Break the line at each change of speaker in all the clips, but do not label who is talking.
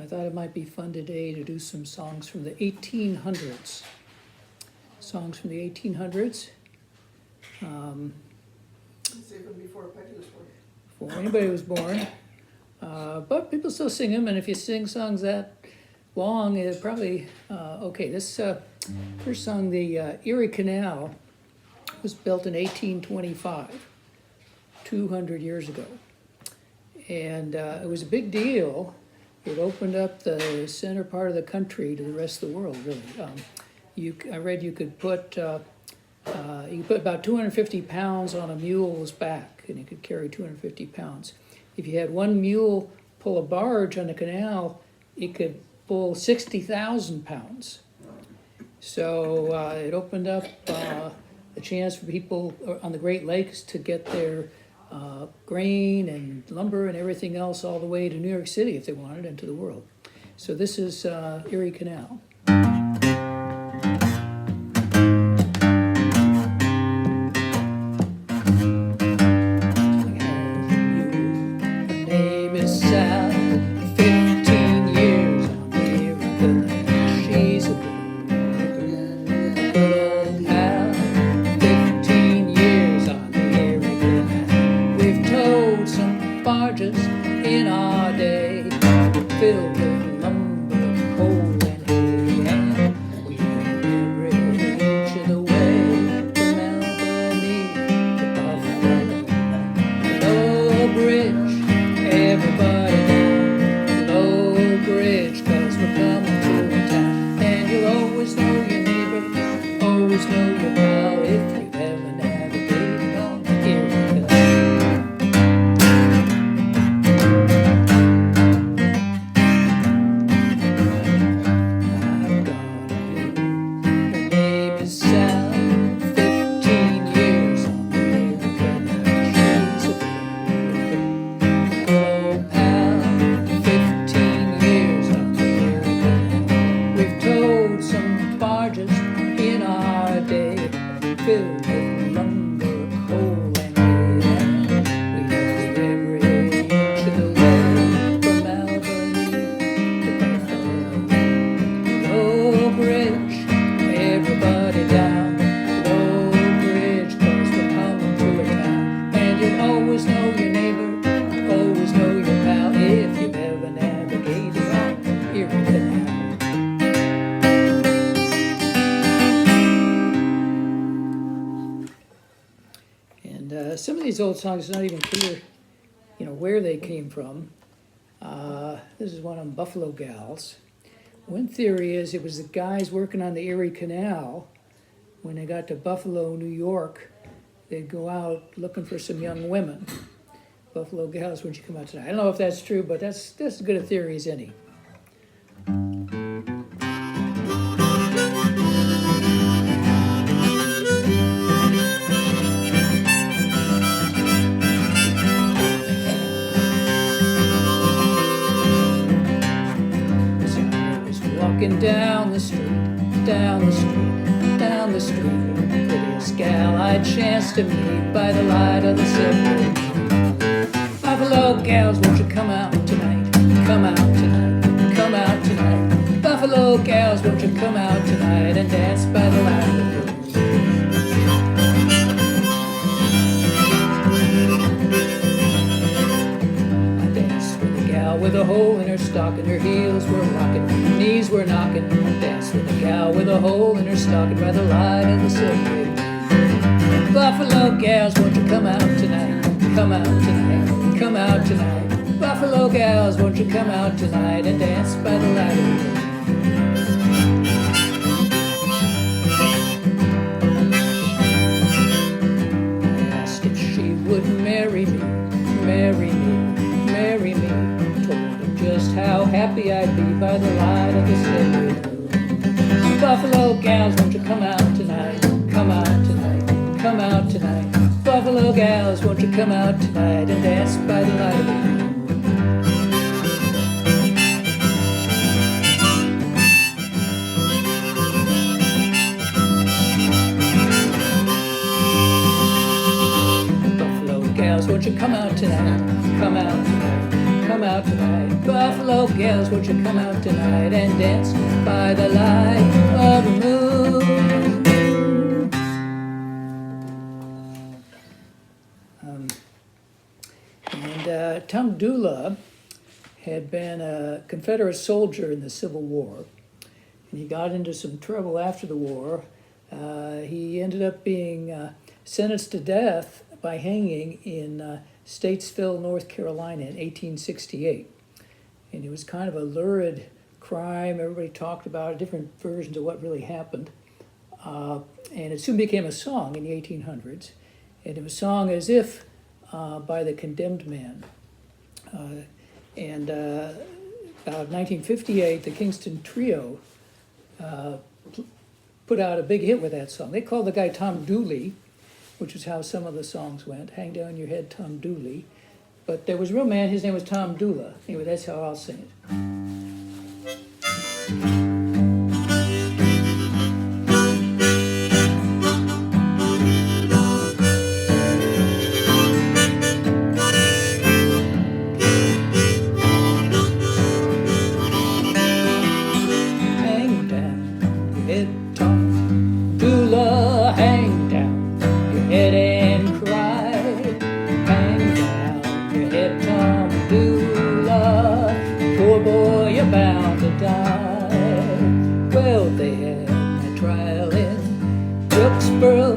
I thought it might be fun today to do some songs from the 1800s. Songs from the 1800s.
It's even before Peggy was born.
Before anybody was born. But people still sing them, and if you sing songs that long, it probably, okay, this first song, the Erie Canal, was built in 1825, 200 years ago. And it was a big deal. It opened up the center part of the country to the rest of the world, really. I read you could put about 250 pounds on a mule's back, and it could carry 250 pounds. If you had one mule pull a barge on the canal, it could pull 60,000 pounds. So it opened up a chance for people on the Great Lakes to get their grain and lumber and everything else all the way to New York City if they wanted, and to the world. So this is Erie Canal. In our day, filled with lumber, coal, and hay, and we went every inch of the way from Albany to Buffalo. Low Bridge, everybody down Low Bridge, 'cause we're coming to a town. And you'll always know your neighbor, always know your pal, if you've ever navigated on the Erie Canal. In our day, filled with lumber, coal, and hay, and we know every inch of the way from Albany to Buffalo. Low Bridge, everybody down Low Bridge, 'cause we're coming to a town. And you'll always know your neighbor, always know your pal, if you've ever navigated on Erie Canal. Some of these old songs, it's not even clear, where they came from. This is one on Buffalo Gals. One theory is it was the guys working on the Erie Canal. When they got to Buffalo, New York, they'd go out looking for some young women. Buffalo Gals, won't you come out tonight? I don't know if that's true, but that's as good a theory as any. Walking down the street, down the street, down the street, prettiest gal I chanced to meet by the light of the silver. Buffalo gals, won't you come out tonight? Come out tonight, come out tonight. Buffalo gals, won't you come out tonight and dance by the light of the moon? I danced with a gal with a hole in her stocking, her heels were rocking, her knees were knocking. Danced with a gal with a hole in her stocking by the light of the silver. Buffalo gals, won't you come out tonight? Come out tonight, come out tonight. Buffalo gals, won't you come out tonight and dance by the light of the moon? I asked if she would marry me, marry me, marry me. Told her just how happy I'd be by the light of the silver. Buffalo gals, won't you come out tonight? Come out tonight, come out tonight. Buffalo gals, won't you come out tonight and dance by the light of the moon? Buffalo gals, won't you come out tonight? Come out tonight, come out tonight? Buffalo gals, won't you come out tonight and dance by the light of the moon? Tom Dula had been a Confederate soldier in the Civil War, and he got into some trouble after the war. He ended up being sentenced to death by hanging in Statesville, North Carolina in 1868. And it was kind of a lurid crime. Everybody talked about it, different versions of what really happened. And it soon became a song in the 1800s. And it was sung as if by the condemned man. About 1958, the Kingston Trio put out a big hit with that song. They called the guy Tom Dooley, which is how some of the songs went. Hang down your head, Tom Dooley. But there was a real man, his name was Tom Dula. Anyway, that's how I'll sing it. Hang down your head, Tom Dula, hang down your head and cry. Hang down your head, Tom Dula, poor boy, you're bound to die. Well, they had a trial in Wilkesboro.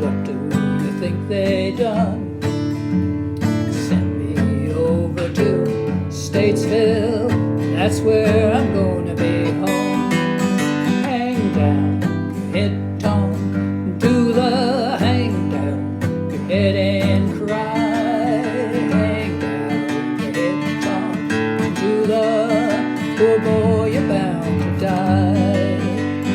What do you think they done? Sent me over to Statesville, that's where I'm gonna be home. Hang down your head, Tom Dula, hang down your head and cry. Hang down your head, Tom Dula, poor boy, you're bound to die.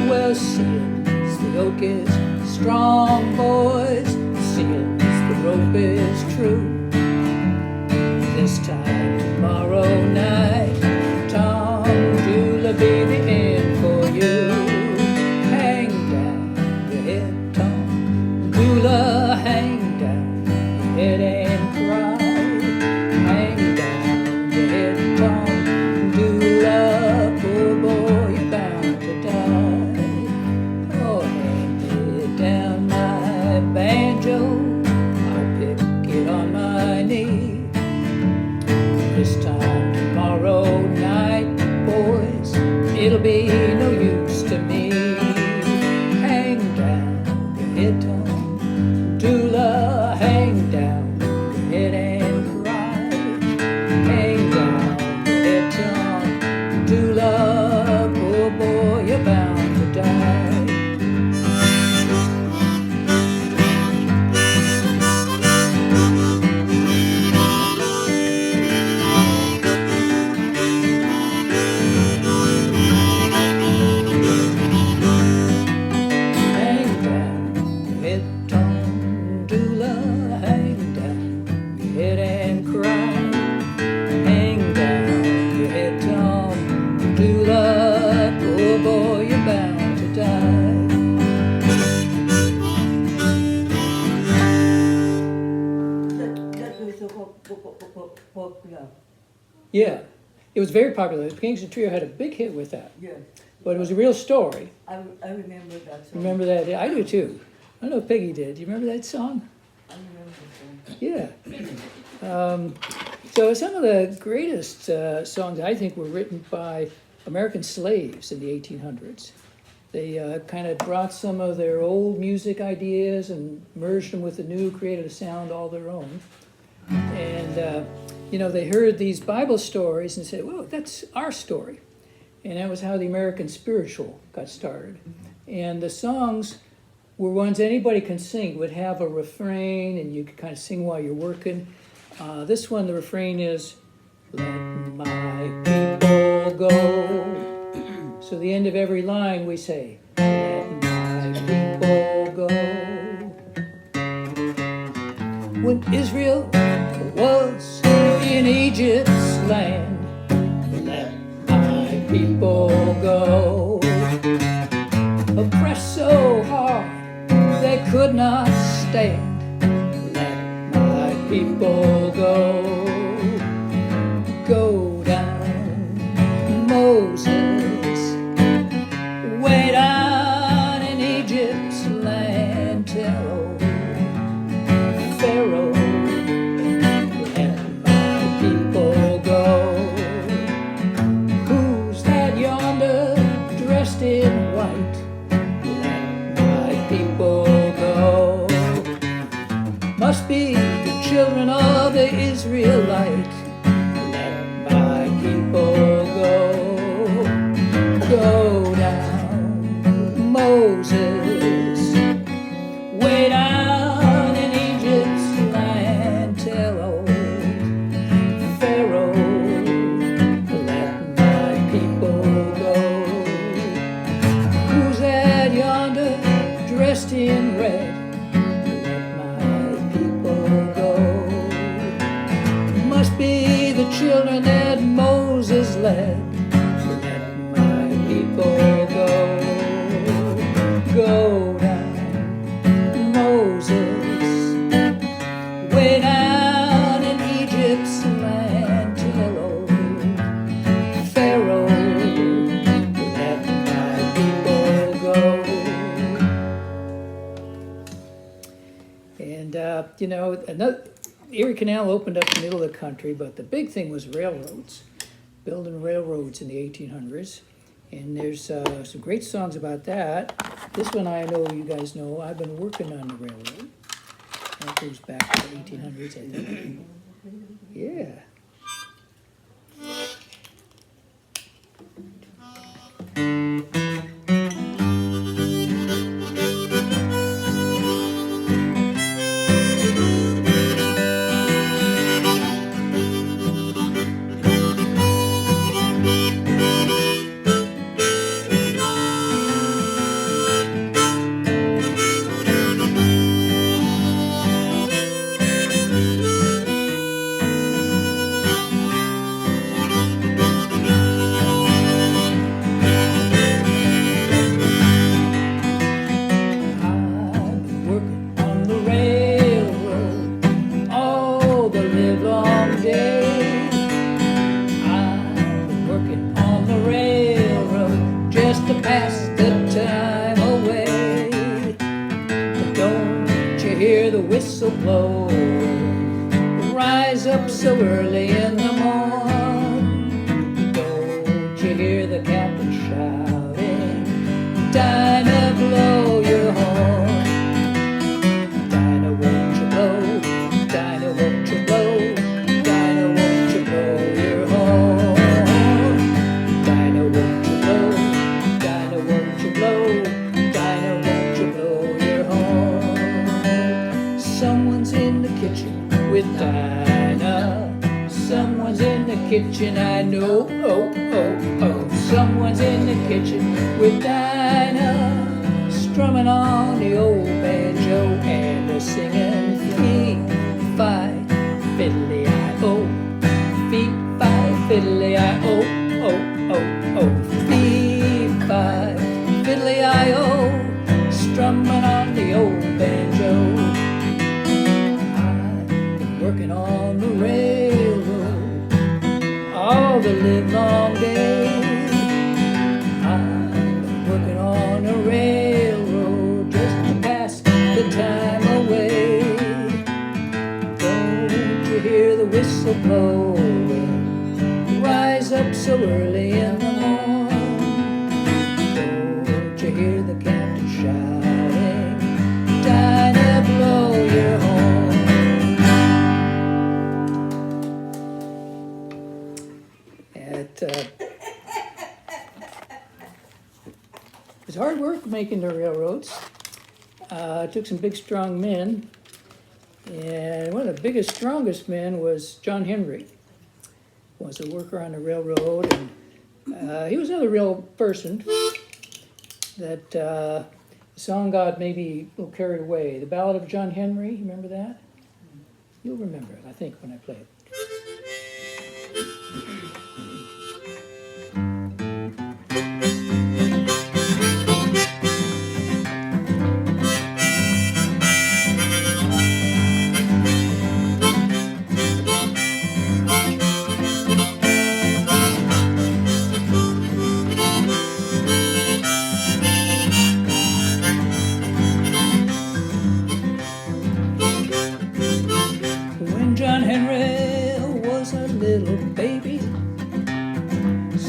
Well, since the oak is strong, boys, since the rope is true, this time tomorrow night, Tom Dula, be the end for you. Hang down your head, Tom Dula, hang down your head and cry. Hang down your head, Tom Dula, poor boy, you're bound to die. Oh, hand me down my banjo, I'll pick it on my knee. This time tomorrow night, boys, it'll be no use to me. Hang down your head, Tom Dula, hang down your head and cry. Hang down your head, Tom Dula, poor boy, you're bound to die. Hang down your head, Tom Dula, hang down your head and cry. Hang down your head, Tom Dula, poor boy, you're bound to die.
That was so popular.
Yeah, it was very popular. The Kingston Trio had a big hit with that.
Yeah,
But it was a real story.
I remember that song.
Remember that? I do too. I don't know if Peggy did. Do you remember that song?
I remember the song.
Yeah. So some of the greatest songs I think were written by American slaves in the 1800s. They kind of brought some of their old music ideas and merged them with the new, created a sound all their own. And, they heard these Bible stories and said, well, that's our story. And that was how the American spiritual got started. And the songs were ones anybody can sing, would have a refrain and you could kind of sing while you're working. This one, the refrain is, let my people go. So the end of every line we say, let my people go. When Israel was in Egypt's land, let my people go. Oppressed so hard they could not stand, let my people go. Go Moses, way down in Egypt's land, tell old Pharaoh, let my people go. Who's that yonder dressed in white? Let my people go. Must be the children of the Israelite. Let my people go. Go down, Moses, way down in Egypt's land, tell old Pharaoh, let my people go. Who's that yonder dressed in red? Let my people go. Must be the children that Moses led. Go down, Moses, way down in Egypt's land, tell old Pharaoh, let my people go. And another Erie Canal opened up in the middle of the country, but the big thing was railroads, building railroads in the 1800s. And there's some great songs about that. This one I know you guys know. I've been working on the railroad. That goes back to the 1800s, I think. Yeah. Whistle blow, rise up so early in the morn. Don't you hear the captain shouting, Dinah, blow your horn. Dinah, won't you blow, Dinah, won't you blow, Dinah, won't you blow your horn. Dinah, won't you blow, Dinah, won't you blow, Dinah, won't you blow your horn. Someone's in the kitchen with Dinah. Someone's in the kitchen, I know. Oh, oh, oh. Someone's in the kitchen with Dinah, strumming on the old banjo and they're singing fee-fi, fiddly-I-o, fee-fi, fiddly-I-o, oh, oh, oh, fee-fi, fiddly-I-o, strumming on the old banjo. Working on the railroad all the livelong day. I'm working on the railroad just to pass the time away. Don't you hear the whistle blowing? Rise up so early in the morn. Don't you hear the captain shouting, Dinah, blow your horn. It was hard work making the railroads. It took some big, strong men. And one of the biggest, strongest men was John Henry. Was a worker on the railroad. And he was another real person that the song got maybe a little carried away. The Ballad of John Henry, you remember that? You'll remember it, I think, when I play it.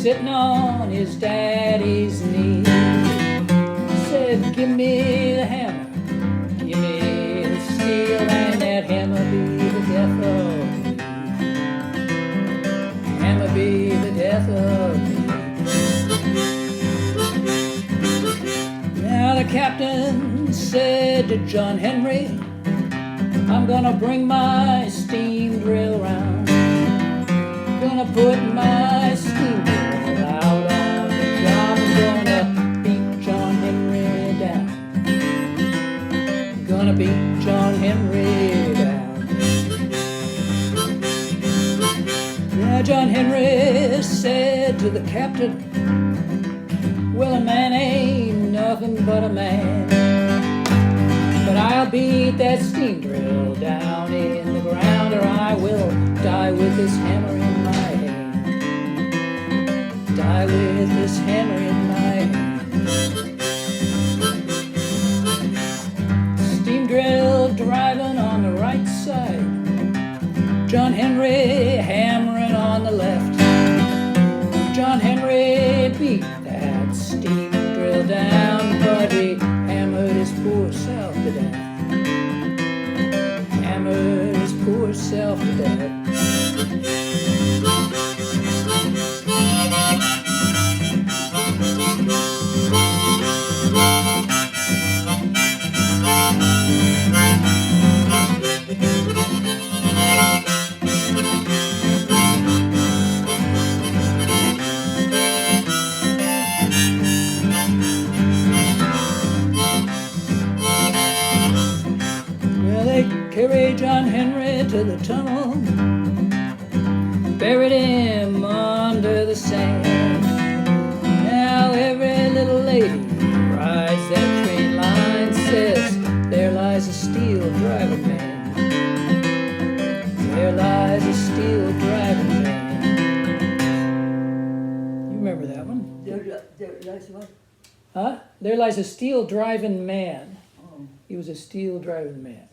sitting on his daddy's knee. Said, give me the hammer, give me the steel, and that hammer be the death of me. Hammer be the death of me. Now the captain said to John Henry, I'm gonna bring my steam drill round. Gonna put my steam drill out on the job. I'm gonna beat John Henry down. Gonna beat John Henry down. Now John Henry said to the captain, well, a man ain't nothing but a man, but I'll beat that steam drill down in the ground, or I will die with this hammer in my hand. Die with this hammer in my hand. Steam drill driving on the right side, John Henry hammering on the left. John Henry beat that steam drill down, but he hammered his poor self to death. Hammered his poor self to death. Carried John Henry to the tunnel, buried him under the sand. Now every little lady rides that train line says, there lies a steel driving man. There lies a steel driving man. You remember that one?
There lies what?
Huh? There lies a steel driving man.
Oh.
He was a steel driving man.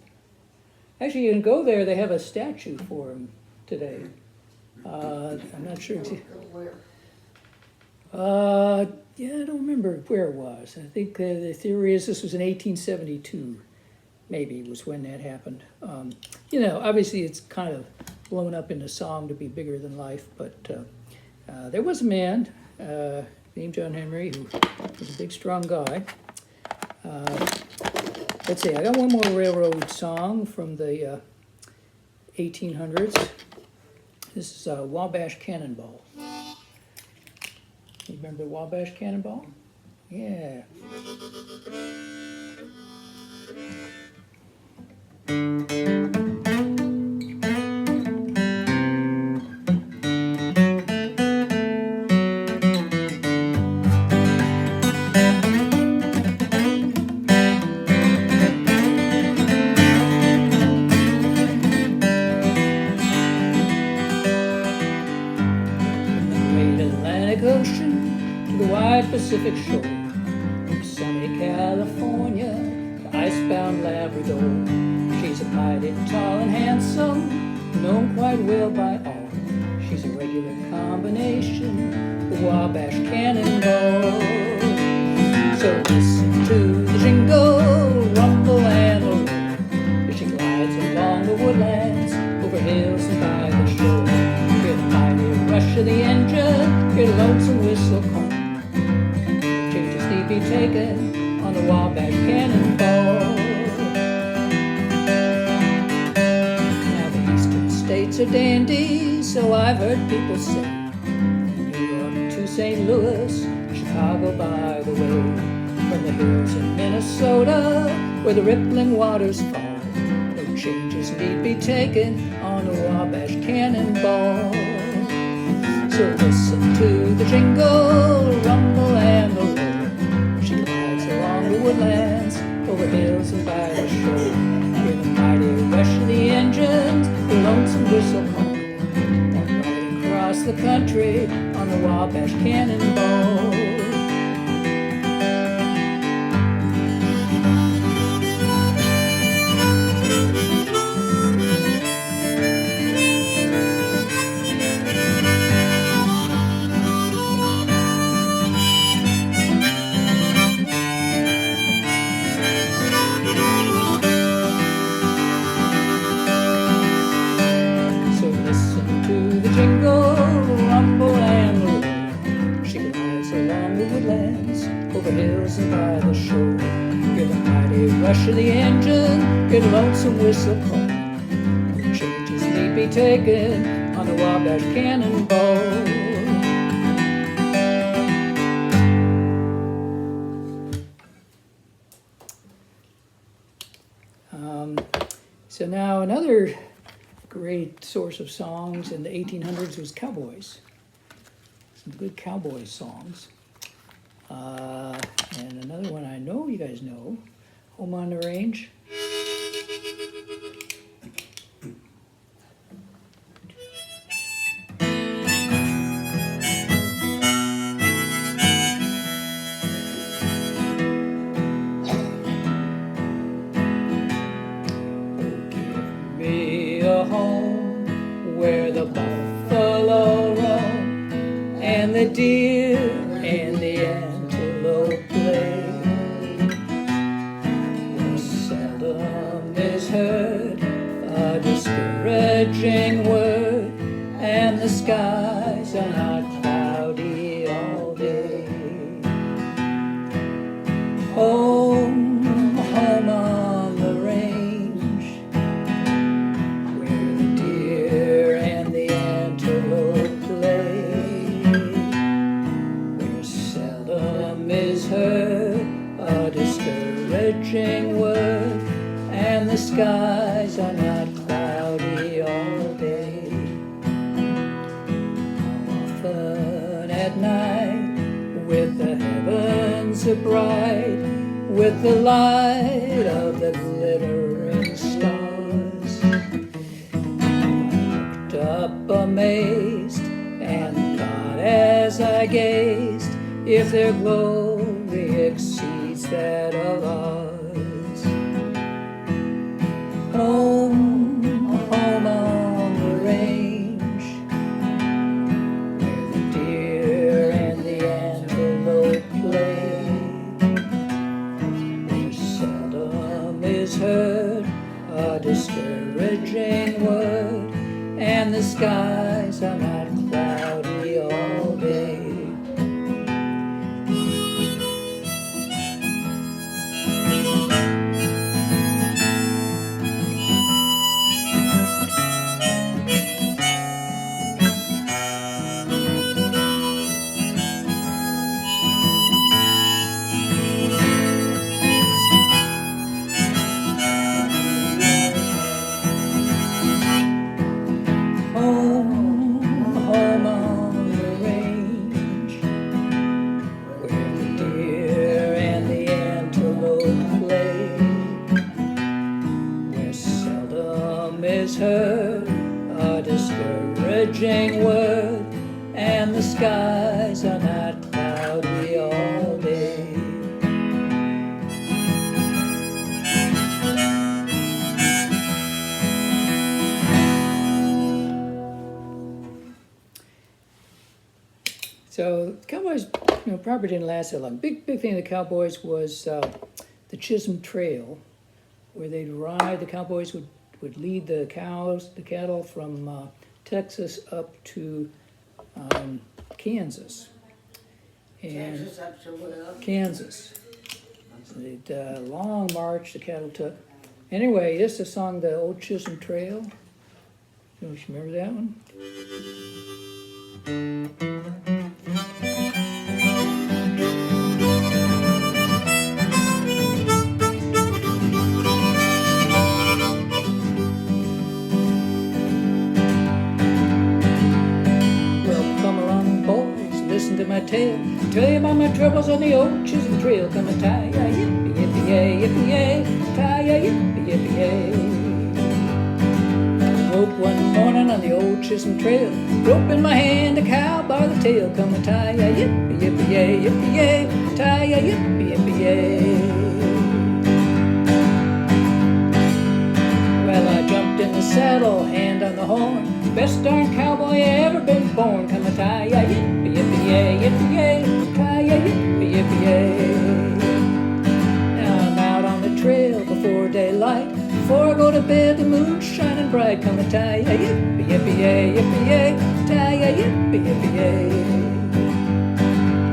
Actually, you can go there. They have a statue for him today. I'm not sure.
Where?
Yeah, I don't remember where it was. I think the theory is this was in 1872, maybe was when that happened. You know, obviously it's kind of blown up into song to be bigger than life, but there was a man named John Henry who was a big, strong guy. Let's see, I got one more railroad song from the 1800s. This is Wabash Cannonball. You remember Wabash Cannonball? Yeah. Ocean to the wide Pacific shore, from sunny California to icebound Labrador. She's a mighty tall and handsome, known quite well by all. She's a regular combination, the Wabash Cannonball. So listen to the jingle, rumble and roll, as she glides along the woodlands, over hills and by the shore. Hear the mighty rush of the engine, hear the lonesome whistle call. Changes need be taken on the Wabash Cannonball. Now the eastern states are dandy, so I've heard people say. New York to St. Louis, Chicago by the way. From the hills in Minnesota, where the rippling waters fall, no changes need be taken on the Wabash Cannonball. So listen to the jingle, rumble and the roll. She glides along the woodlands, over hills and by the shore. Hear the mighty rush of the engines, the lonesome whistle call. Riding across the country on the Wabash Cannonball. along the woodlands, over hills and by the shore. Hear the mighty rush of the engine, hear the lonesome whistle call. Changes need be taken on the Wabash Cannonball. So now another great source of songs in the 1800s was cowboys. Some good cowboy songs. And another one I know you guys know, Home on the Range. Home where the buffalo roam and the deer and the antelope play, where seldom is heard a discouraging word, and the skies are not cloudy all day. Home, home on the range, word, and the skies are not cloudy all day. Often at night, with the heavens bright, with the light of the glittering stars, I looked up amazed and thought as I gazed, if their glory exceeds that of ours. Home, home on the range, where the deer and the antelope play, where seldom is heard a discouraging word, and the skies are not cloudy all day. Heard a discouraging word, and the skies are not cloudy all day. So cowboys, probably didn't last that long. Big thing of the cowboys was the Chisolm Trail, where they'd ride. The cowboys would lead the cattle from Texas up to Kansas. And
Texas up to where?
Kansas. So they'd long march the cattle took. Anyway, this is a song, the old Chisolm Trail. You remember that one? Listen to my tale, tell you about my troubles on the old Chisolm Trail. Come and tie-ya, yippee-yippee-yay, yippee-yay, tie-ya, yippee-yippee-yay. I woke one morning on the old Chisolm Trail, rope in my hand, a cow by the tail. Come and tie-ya, yippee-yippee-yay, yippee-yay, tie-ya, yippee-yippee-yay. Well, I jumped in the saddle, hand on the horn, best darn cowboy ever been born. Come and tie-ya, yippee-yippee-yay, yippee-yay, tie-ya, yippee-yippee-yay. Now I'm out on the trail before daylight, before I go to bed the moon's shining bright. Come and tie-ya, yippee-yippee-yay, yippee-yay, tie-ya, yippee-yippee-yay.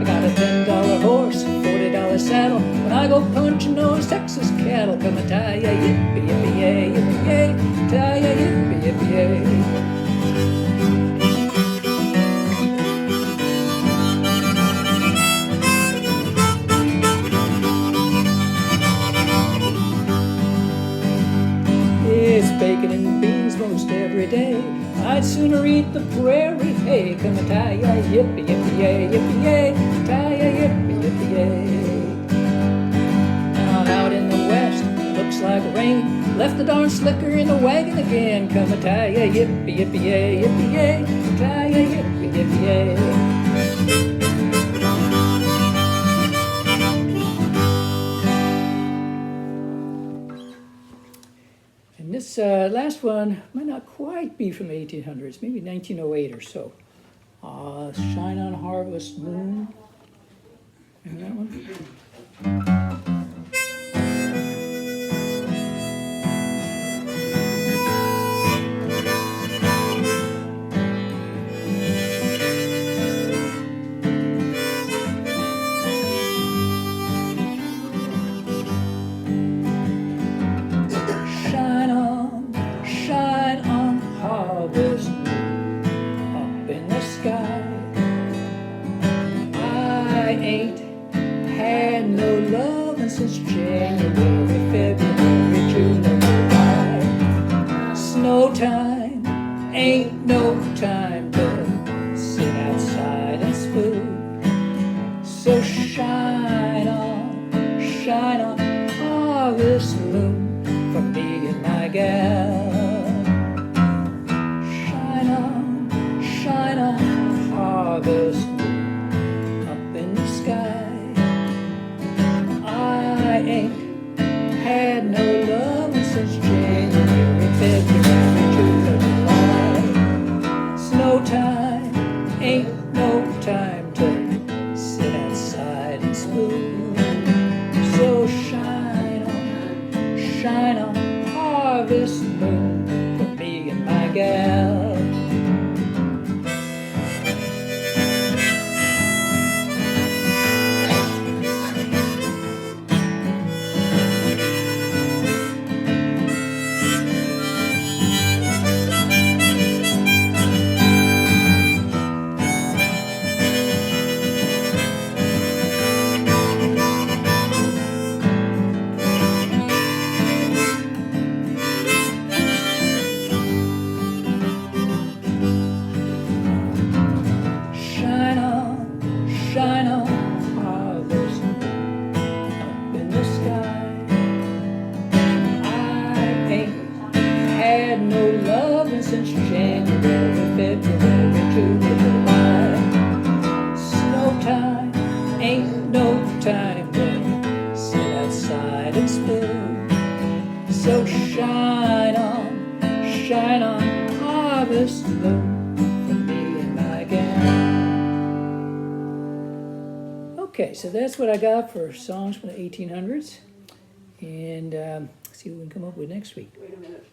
I got a a $10 horse, $40 saddle. When I go punching those Texas cattle, come a tie-ya, yippee, yippee, yay, yippee, yay, tie-ya, yippee, yippee, yay. It's bacon and beans most every day. I'd sooner eat the prairie hay. Come a tie-ya, yippee, yippee, yay, yippee, yay, tie-ya, yippee, yippee, yay. Now out in the west, looks like rain. Left the darn slicker in the wagon again. Come a tie-ya, yippee, yippee, yay, yippee, yay, tie-ya, yippee, yippee, yay. And this last one might not quite be from the 1800s, maybe 1908 or so. Shine on Harvest Moon. Remember that one? Shine on harvest moon up in the sky. I ain't had no loving since January, February, June, and July. Snow time ain't no time to sit outside and spoon. So shine on harvest moon for me and my gal. Shine on harvest moon up in the sky. I ain't had no loving since January, February, June, or July. Snow time ain't no time to sit outside and spoon. So shine on harvest moon for me and my gal. Shine on harvest moon up in the sky. I ain't had no loving since January, February, June, or July. Snow time ain't no time to sit outside and spoon. So shine on harvest moon for me and my gal. Okay, so that's what I got for songs from the 1800s. And see what we can come up with next week.
Wait a minute.